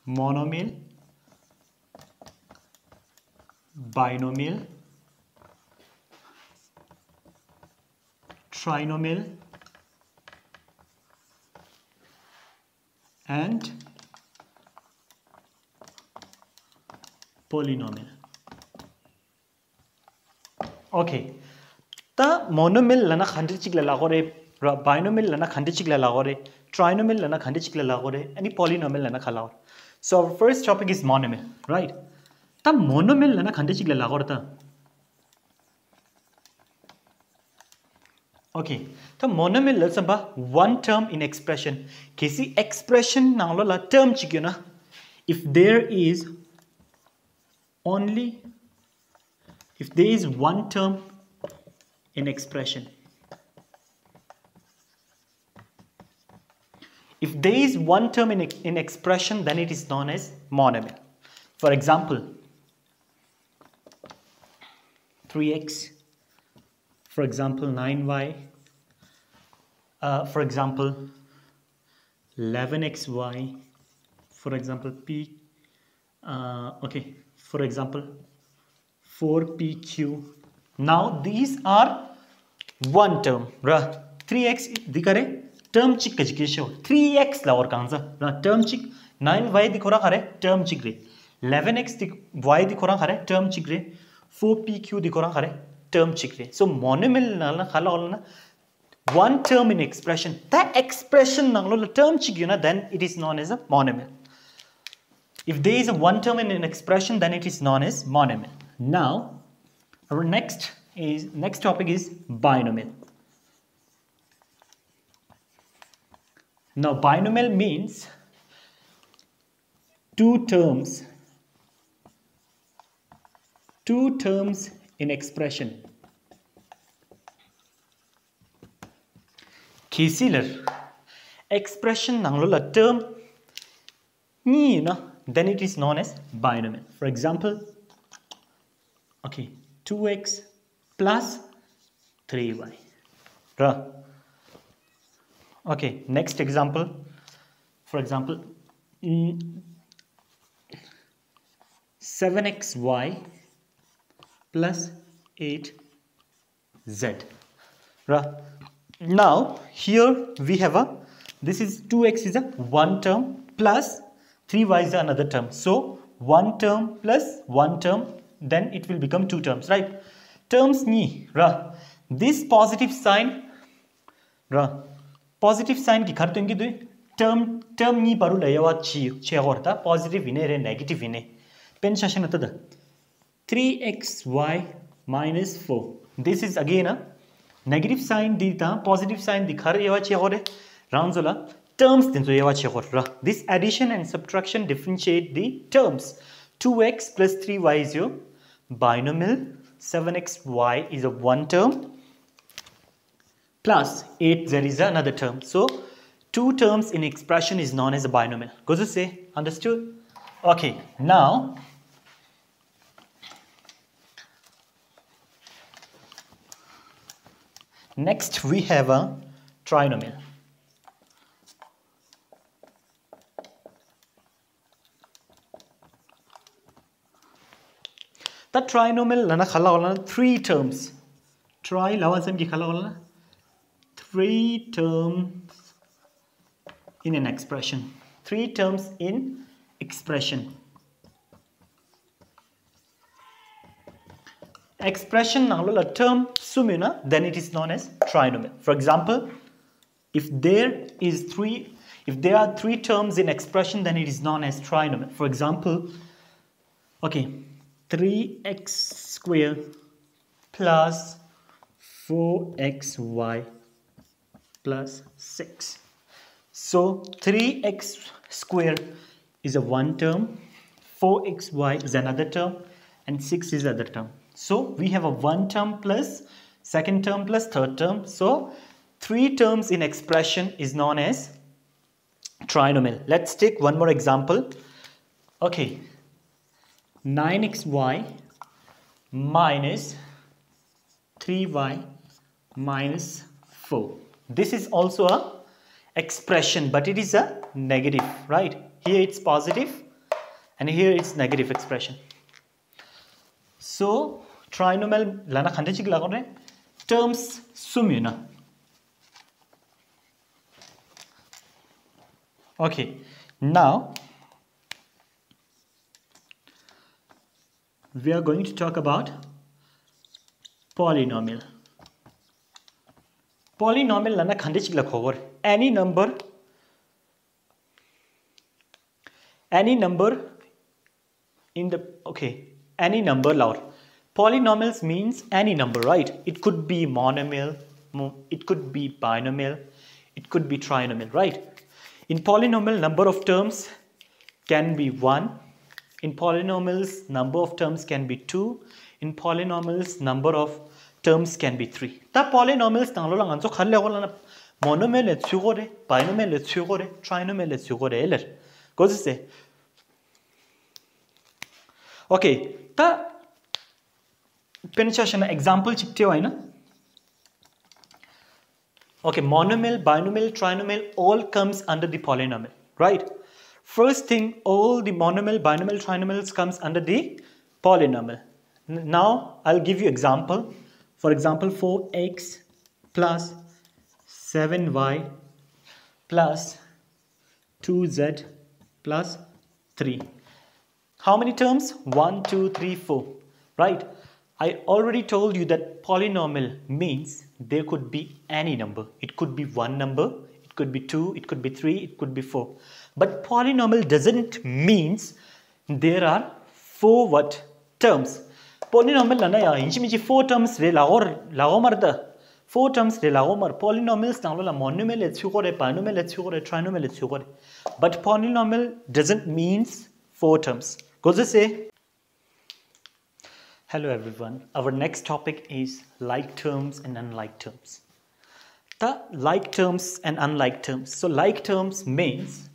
monomial, binomial, trinomial, and polynomial. Okay, the monomial lana khandichik la lagore, binomial lana khandichik la lagore, trinomial lana khandichik la lagore, and polynomial lana khalagore. So our first topic is monomial, right? The monomial lana khandichik la lagore ta. Okay, the monomial is one term in expression. Kesi expression nanglo la term chikyo. If there is one term in expression. If there is one term in expression, then it is known as monomial. For example, 3x, for example 9y, for example 11xy, for example for example 4pq. Now these are one term. 3x dikare term chik kajikisho 3x la or kanza term chik 9y dikora khare term chik re 11x y dikora khare term chik re 4pq dikora khare term chik re. So monomial nalna khala olna one term in expression. That expression nanglo term chik then it is known as a monomial. If there is a one term in an expression, then it is known as monomial. Now our next topic is binomial. Now binomial means two terms in expression. Kisiler expression nanglo term ni then it is known as binomial. For example, 2x plus 3y. Okay, next example. For example, 7xy plus 8z. Now here we have this is 2x is a one term plus 3y is another term. So one term plus one term, then it will become two terms, right? Terms ni this positive sign ki kharto ingi dui term ni paru layawa chi horta positive ine re negative ine pen shashan atada 3xy minus 4. This is again a negative sign dita positive sign dikhar yawa chi hore ranzola terms dinzo yawa chi hore. This addition and subtraction differentiate the terms. 2x plus 3y is your binomial, 7xy is a one term, plus 8z is another term. So two terms in expression is known as a binomial. Go to say, understood? Okay, now next we have a trinomial. The trinomial lana khala olana three terms. Tri lawasam ki khala olana three terms in an expression. Three terms in expression. Expression nanglo term sumina, then it is known as trinomial. For example, if there are three terms in expression, then it is known as trinomial. For example, 3x square plus 4xy plus 6. So 3x square is a one term, 4xy is another term, and 6 is another term. So we have a one term plus second term plus third term. So three terms in expression is known as trinomial. Let's take one more example. 9xy minus 3y minus 4. This is also a expression, but it is a negative, right? Here it's positive, and here it's negative expression. So trinomial lana khande chik lagone terms sumina. Okay, now we are going to talk about polynomial. Polynomial lana khande chik lakhor any number in the any number laur. Polynomials means any number, right? It could be monomial, it could be binomial, it could be trinomial, right? In polynomial, number of terms can be 1. In polynomials, number of terms can be 2. In polynomials, number of terms can be 3. Ta polynomials tang lo lang anso khalle ko lana monomial le tsugore, binomial le tsugore, trinomial le tsugore eler. Goes say. Okay, ta penetration example chikte hoy na. Okay, monomial, binomial, trinomial all comes under the polynomial, right? First thing, all the monomial, binomial, trinomials comes under the polynomial. Now I'll give you example. For example, 4x plus 7y plus 2z plus 3. How many terms? 1, 2, 3, 4, right? I already told you that polynomial means there could be any number. It could be one number, it could be 2, it could be 3, it could be 4. But polynomial doesn't means there are 4 what? Terms. Polynomial lana ya inchi 4 terms re lagomar da. 4 terms re lagomar. Polynomials nang la monomial le tsugore, binomial le tsugore, trinomial le tsugore. But polynomial doesn't means 4 terms. Goes to say. Hello everyone, our next topic is like terms and unlike terms. The like terms and unlike terms. So like terms means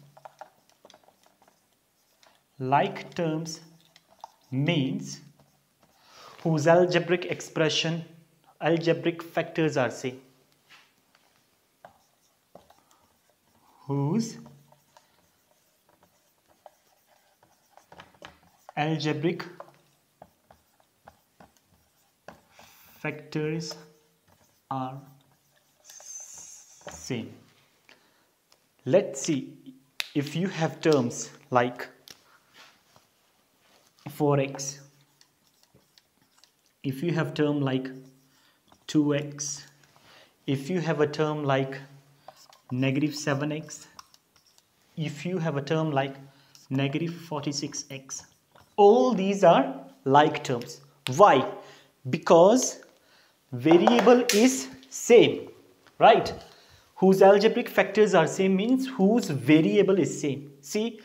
whose algebraic expression, algebraic factors are same. Whose algebraic factors are same. Let's see if you have terms like 4x, if you have term like 2x, if you have a term like negative 7x, if you have a term like negative 46x, all these are like terms. Why? Because variable is same, right? Whose algebraic factors are same means whose variable is same. See,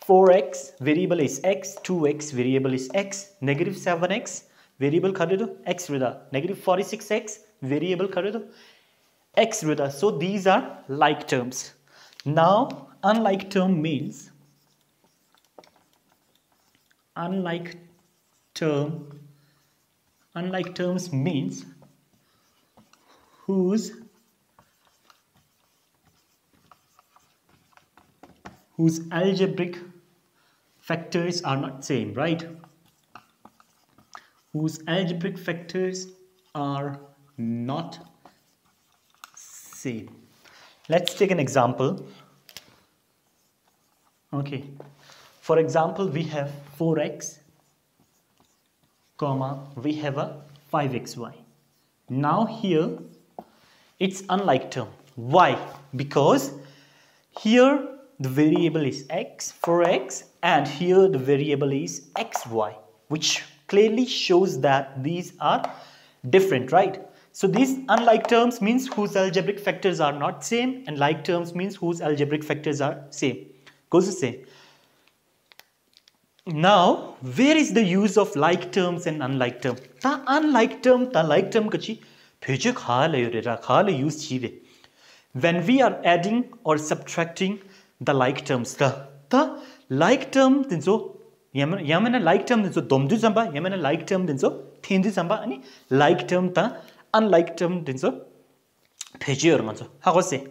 4x variable is x, 2x variable is x, negative 7x variable kare do x rida, negative 46x variable kare do x rida. So these are like terms. Now unlike term means unlike terms means whose algebraic factors are not same, right? Whose algebraic factors are not same. Let's take an example. Okay, for example, we have 4x, comma, we have a 5xy. Now here it's unlike term. Why? Because here the variable is x, 4x, and here the variable is xy, which clearly shows that these are different, right? So these unlike terms means whose algebraic factors are not same, and like terms means whose algebraic factors are same. Goes to say. Now, where is the use of like terms and unlike term? Ta unlike term, ta like term kachi pheje khale use chive. When we are adding or subtracting the like terms, the like term dinso yamana like term dinso domdu zamba, yamana like term dinso thendu zamba, ani like term ta unlike term dinso pheje ormanso. How go say?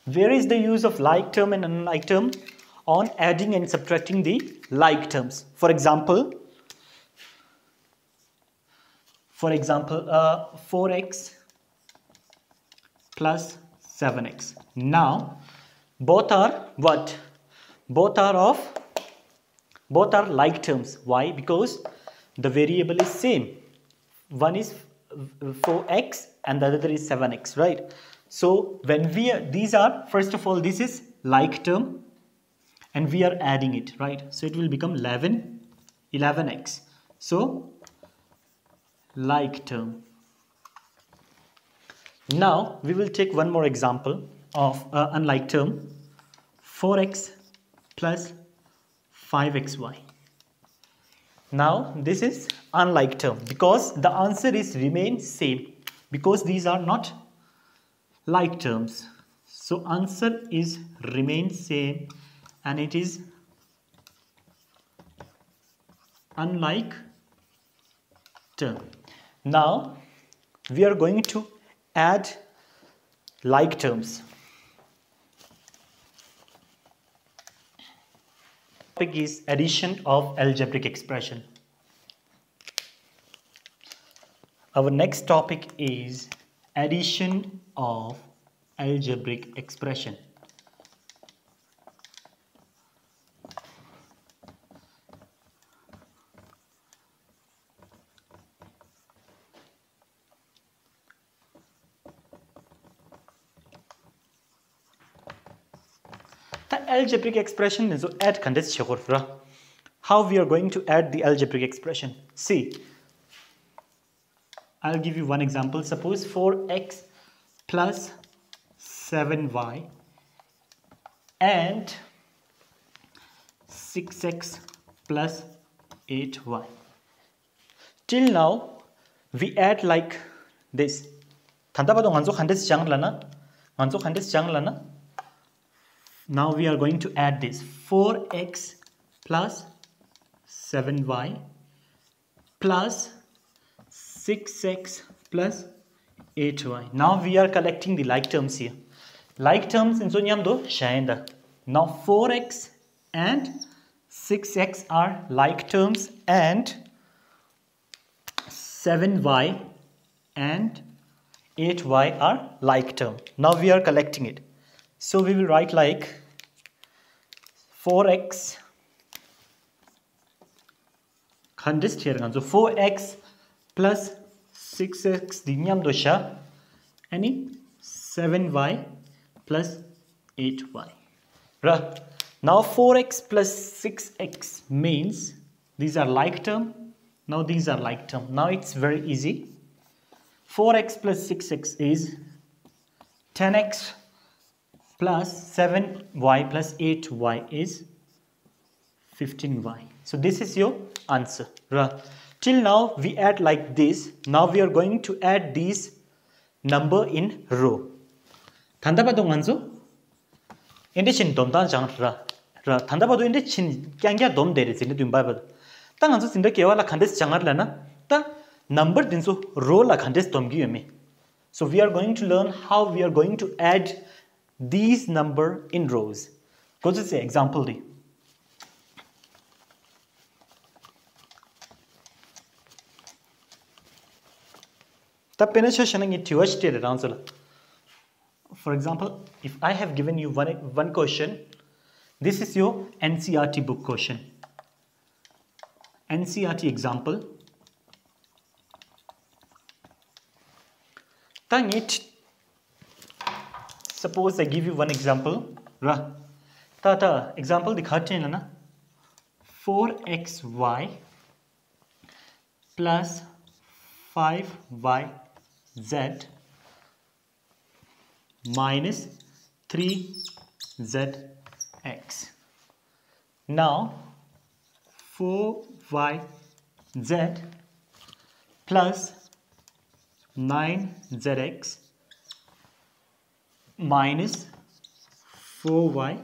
Where is the use of like term and unlike term? On adding and subtracting the like terms. For example, 4x plus 7x. Now, both are what? Both are like terms. Why? Because the variable is same. One is 4x and the other is 7x, right? So when these are, first of all, this is like term and we are adding it, right? So it will become 11x. So like term. Now we will take one more example of unlike term. 4x plus 5xy. Now this is unlike term because the answer is remain same because these are not like terms. So answer is remain same and it is unlike term. Now we are going to add like terms. Topic is addition of algebraic expression. Our next topic is addition of algebraic expression. The algebraic expression is add contest. How we are going to add the algebraic expression? See, I'll give you one example. Suppose 4x plus 7y and 6x plus 8y. Till now, we add like this. Now we are going to add this 4x plus 7y plus 6x plus 8y. Now we are collecting the like terms here. Like terms in Sonyamdo now 4x and 6x are like terms and 7y and 8y are like term. Now we are collecting it. So we will write like 4x contest here. So 4x plus 6x dinyam dosha any 7y plus 8y. Right. Now 4x plus 6x means these are like term. Now these are like term. Now it's very easy. 4x plus 6x is 10x plus 7y plus 8y is 15y. So this is your answer. Till now we add like this. Now we are going to add these number in row. Thandabado nganzo? Inde chin dom dan jang ra. Thandabado inde chin kyangya dom dere zine dum bible. Ta nganzo sinda kewa la khandes jangar la na. Ta number dinso row la khandes dom gi me. So we are going to learn how we are going to add these number in rows. Go to say example di. The penetration in the answer. For example, if I have given you one question, this is your NCERT book question. NCERT example. Suppose I give you one example. Tata example dikhate na 4xy plus 5yz minus 3zx. Now 4yz plus 9zx minus 4y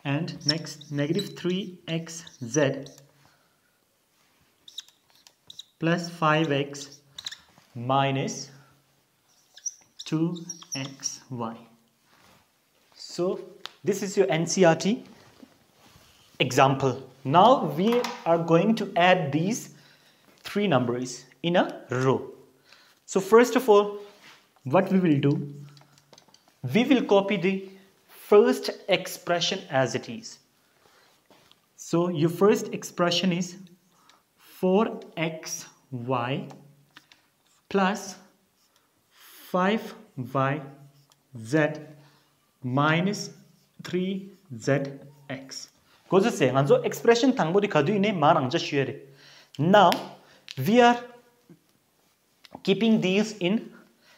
and next negative 3xz plus 5x minus 2xy. So this is your NCERT example. Now we are going to add these three numbers in a row. So first of all, what we will do, we will copy the first expression as it is. So your first expression is 4xy plus 5yz minus 3zx. Goes say, so expression thangbo di khadu ine marang ja share. Now we are keeping these in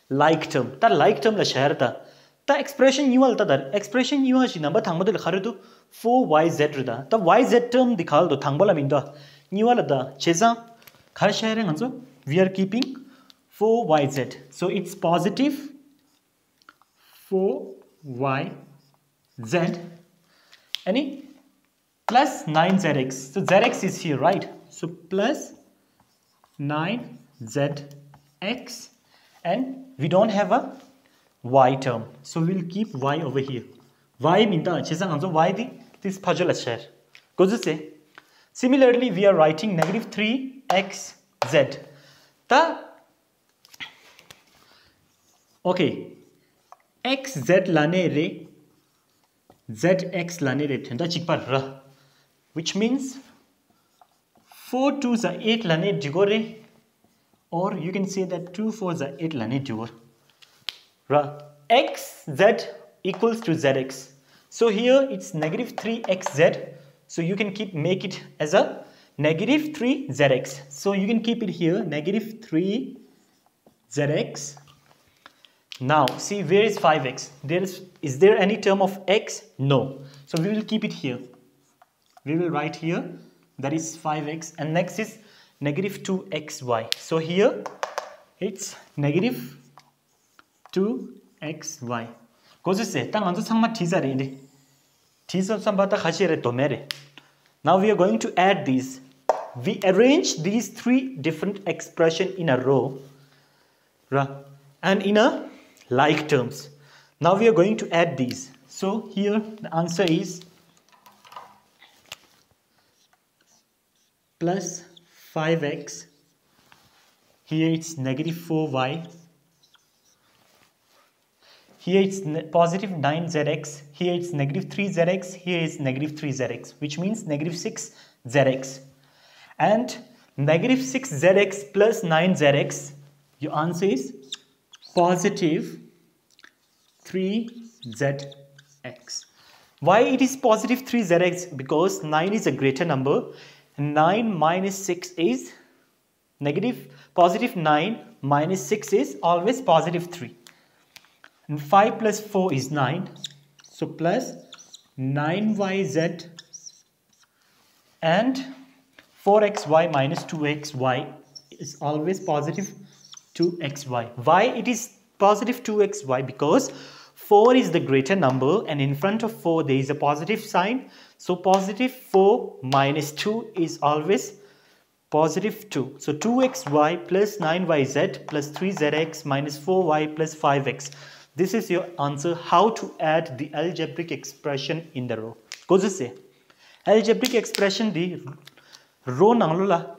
like term. Ta like term la share ta. Ta expression you alta dar. Expression you ashi number thangbo di khare tu 4yz rida. Ta yz term dikhal do thangbo la minda. You ala da cheza khar share nganzo. We are keeping 4yz. So it's positive 4yz any plus 9zx. So zx is here, right? So plus 9zx, and we don't have a y term, so we'll keep y over here. Y minta chesa nganzo y di this pajala share. Goes say similarly we are writing negative 3xz. Ta okay, xz lane re zx lane re thenda chikpa ra, which means 4 2s are 8 lane digore, or you can say that 2 4s are 8 lane digore ra. xz equals to zx, so here it's negative 3xz, so you can make it as a negative 3zx, so you can keep it here negative 3zx. Now see, where is 5x? Is there any term of x? No, so we will keep it here. We will write here that is 5x, and next is negative 2xy. So here it's negative 2xy. Goes to say tang anzo sangma tisa re inde. Tisa sambata khashire tomere. Now we are going to add these. We arrange these three different expressions in a row and in a like terms. Now we are going to add these. So here the answer is plus 5x, here it's negative 4y, here it's positive 9zx, here it's negative 3zx, here is negative 3zx, which means negative 6zx. And negative 6zx plus 9zx, your answer is positive 3zx. Why it is positive 3zx? Because 9 is a greater number. 9 minus 6 is negative. Positive 9 minus 6 is always positive 3. And 5 plus 4 is 9. So plus 9yz and 4xy minus 2xy is always positive 2xy. Why it is positive 2xy? Because 4 is the greater number, and in front of 4 there is a positive sign. So positive 4 minus 2 is always positive 2. So 2xy plus 9yz plus 3zx minus 4y plus 5x. This is your answer how to add the algebraic expression in the row. Goes to say algebraic expression the row nanglola